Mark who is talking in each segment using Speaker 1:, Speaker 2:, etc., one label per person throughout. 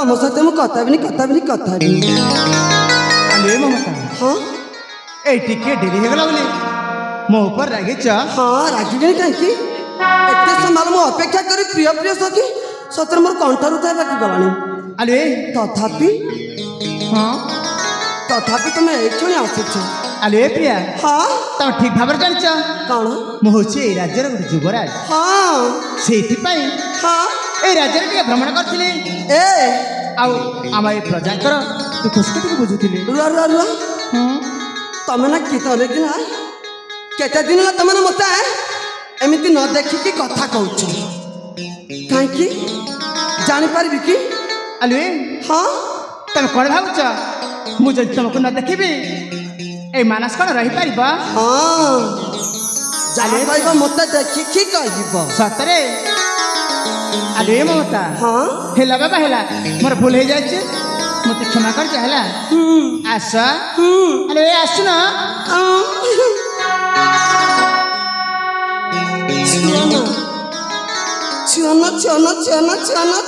Speaker 1: तुम सहित मुझे कथा भी
Speaker 2: अरे ममता
Speaker 1: हाँ
Speaker 2: ए टिके डेरी हो गला बोले मो ऊपर रागिच
Speaker 1: हाँ रागिबे कहीं एते समाल मो अपेक्षा करी प्रिय प्रिय सखी सतर मोर कंठर उतार राखी गलानी
Speaker 2: अरे
Speaker 1: तथापि
Speaker 2: हाँ
Speaker 1: तथापि तुम एक क्षण आसिछ
Speaker 2: अरे प्रिया
Speaker 1: हाँ
Speaker 2: तुम ठीक भाव जानच
Speaker 1: कौन
Speaker 2: मु होची ए राज्यर गोटे जुगराज
Speaker 1: हाँ
Speaker 2: सेठी पई
Speaker 1: हाँ
Speaker 2: ए राज्यर के भ्रमण करथिले
Speaker 1: ए
Speaker 2: आउ आम ए प्रजाकर तू खुशी के बुझुथिले
Speaker 1: रुआ रुआ रुआ तमें ना कितने दिन केते दिन ला तमें मत एमती न देखिकी कथा कौच कहीं जापर कि
Speaker 2: अरे
Speaker 1: हाँ
Speaker 2: तुम कौन भावुच मुझे तुमको न देखी ए मानस कौन रही पार
Speaker 1: हाँ जाने पाइब मत देखिकी कह
Speaker 2: सतरे अरे ममता
Speaker 1: हाँ
Speaker 2: हेला बाबा हेला मोर भूल हो जाए मत क्षमा कर जा आस अरे आसु ना
Speaker 1: छुआना छुआना छुआना छुआना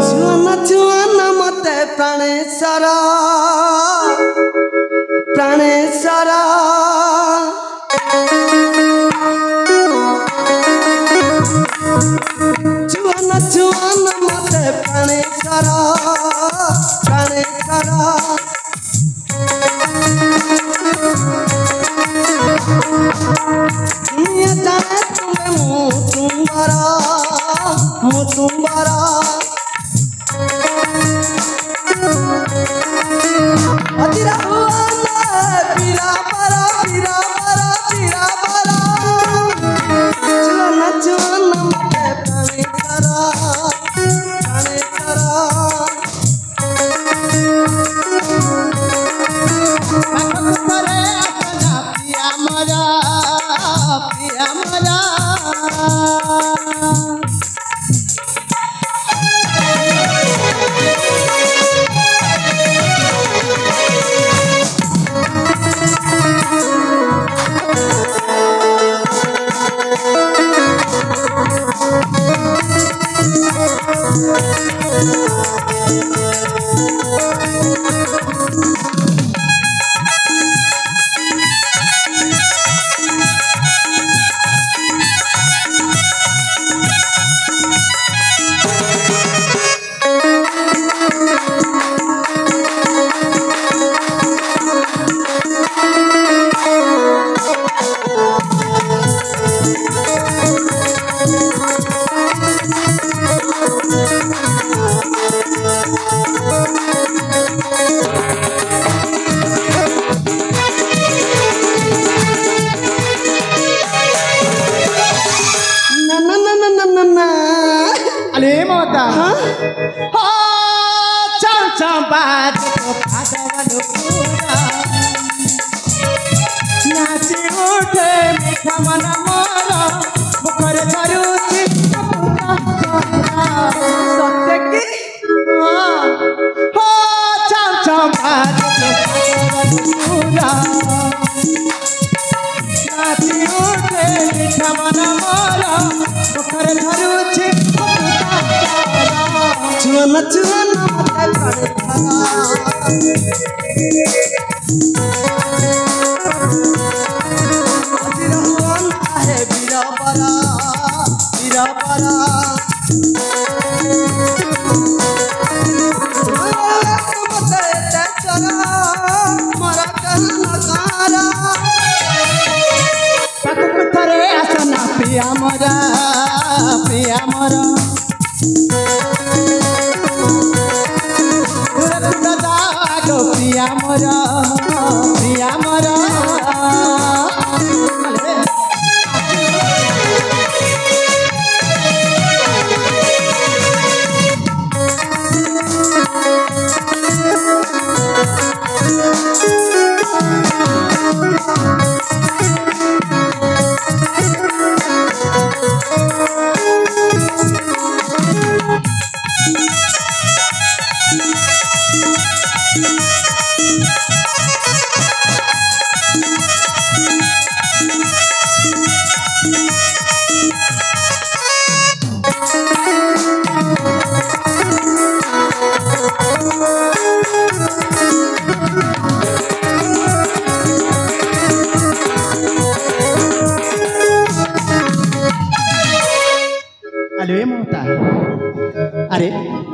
Speaker 1: छुआना छुआना मते प्राणेश्वर प्राणेश्वर छुआना छुआना मते प्राणेश्वर प्राणेश्वर जाने तुम्हें मुतुम्बरा अतिरा हुआ पीरा बरा पीरा बरा पीरा बरा चुना चुना मते प्राणे करा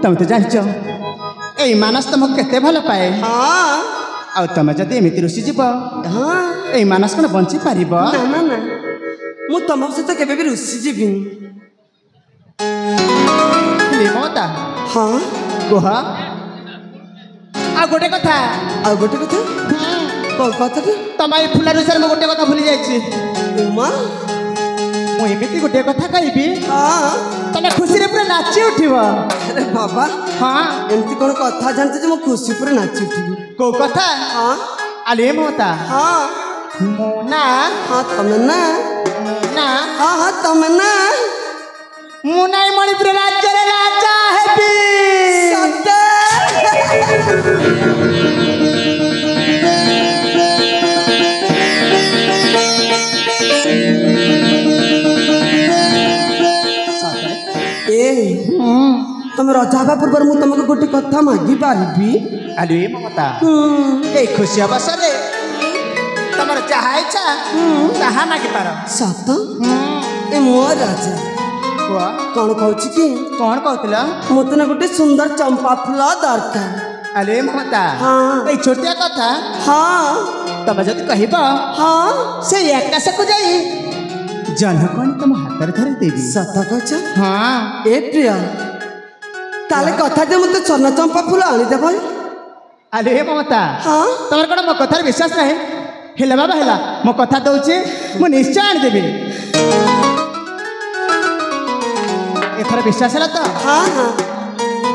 Speaker 2: ତମେ ତ ଜାଣିଛ ଏଇ ମାନସ ତମକୁ କେତେ ଭଲ ପାଏ।
Speaker 1: ହଁ
Speaker 2: ଆଉ ତମେ ଯଦି ଏମିତି ରୁଷିଯିବ
Speaker 1: ହଁ
Speaker 2: ଏଇ ମାନସ କ'ଣ ବଞ୍ଚି ପାରିବ?
Speaker 1: ନା ନା ନା ମୁଁ ତମ ସହିତ କେବେ ବି ରୁଷି ଯିବିନି।
Speaker 2: ମମତା
Speaker 1: ହଁ
Speaker 2: କୁହ ଆଉ ଗୋଟେ କଥା।
Speaker 1: ଆଉ ଗୋଟେ କଥା କଣ କଥାଟା?
Speaker 2: ତମ ଏଇ ଫୁଲା ରୁଷାରେ ମୁଁ ଗୋଟେ କଥା ଭୁଲି ଯାଇଛି।
Speaker 1: ଉମା
Speaker 2: ମୁଁ ଏମିତି ଗୋଟେ କଥା କହିବି
Speaker 1: ହଁ
Speaker 2: ତମେ ଖୁସିରେ ପୁରା ନାଚି ଉଠିବ।
Speaker 1: ଆରେ ବାବା
Speaker 2: ହଁ
Speaker 1: ଏମିତି କଣ କଥା ଜାଣିଛ ଯେ ମୁଁ ଖୁସି ଉପରେ ନାଚି ଉଠିବି।
Speaker 2: କୋଉ କଥା?
Speaker 1: ହଁ
Speaker 2: ଆଲେ ମମତା
Speaker 1: ହଁ
Speaker 2: ମୁଁ ନା
Speaker 1: ହଁ ତମେ ନା
Speaker 2: ନା
Speaker 1: ହଁ ହଁ ତମେ ନା
Speaker 2: ମୁଁ ନାଇଁ ମଣିପୁର ରାଜ୍ୟରେ ରାଜା ହେବି।
Speaker 1: ସତେ? ଏ ତମେ ରଜା ହେବା ପୂର୍ବରୁ ମୁଁ ତମକୁ ଗୋଟେ କଥା ମାଗି ପାରିବି?
Speaker 2: ଆଲେ ମମତା ଏଇ ଖୁସି ଅବସରରେ ତମର ଯାହା ଇଚ୍ଛା ତାହା ମାଗିପାର।
Speaker 1: ସତ? ଏ ମୋ ରାଜା
Speaker 2: କୁହ
Speaker 1: କଣ କହୁଛି କି
Speaker 2: କ'ଣ କହୁଥିଲ?
Speaker 1: ମତେ ନା ଗୋଟେ ସୁନ୍ଦର ଚମ୍ପା ଫୁଲ ଦରକାର।
Speaker 2: ଆଲେ ମମତା
Speaker 1: ହଁ
Speaker 2: ଏଇ ଛୋଟିଆ କଥା
Speaker 1: ହଁ
Speaker 2: ତମେ ଯଦି କହିବ
Speaker 1: ହଁ
Speaker 2: ସେଇ ଆକାଶକୁ ଯାଇ ଜହ୍ନକଣି ତମ ହାତରେ ଧରି ଦେବି।
Speaker 1: ସତ କହୁଛ?
Speaker 2: ହଁ
Speaker 1: ଏ ପ୍ରିୟ ତାହେଲେ କଥା ଯେ ମତେ ସ୍ୱର୍ଣ୍ଣ ଚମ୍ପା ଫୁଲ ଆଣିଦେବ?
Speaker 2: ଆରେ ମମତା
Speaker 1: ହଁ
Speaker 2: ତମର କ'ଣ ମୋ କଥାରେ ବିଶ୍ୱାସ ନାହିଁ? ହେଲା ବାବା ହେଲା ମୋ କଥା ଦଉଛି ମୁଁ ନିଶ୍ଚୟ ଆଣିଦେବି। ଏଥର ବିଶ୍ୱାସ ହେଲା ତ?
Speaker 1: ହଁ ହଁ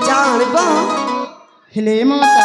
Speaker 1: ଯା ଆଣିବ।
Speaker 2: ହେଲେ ମମତା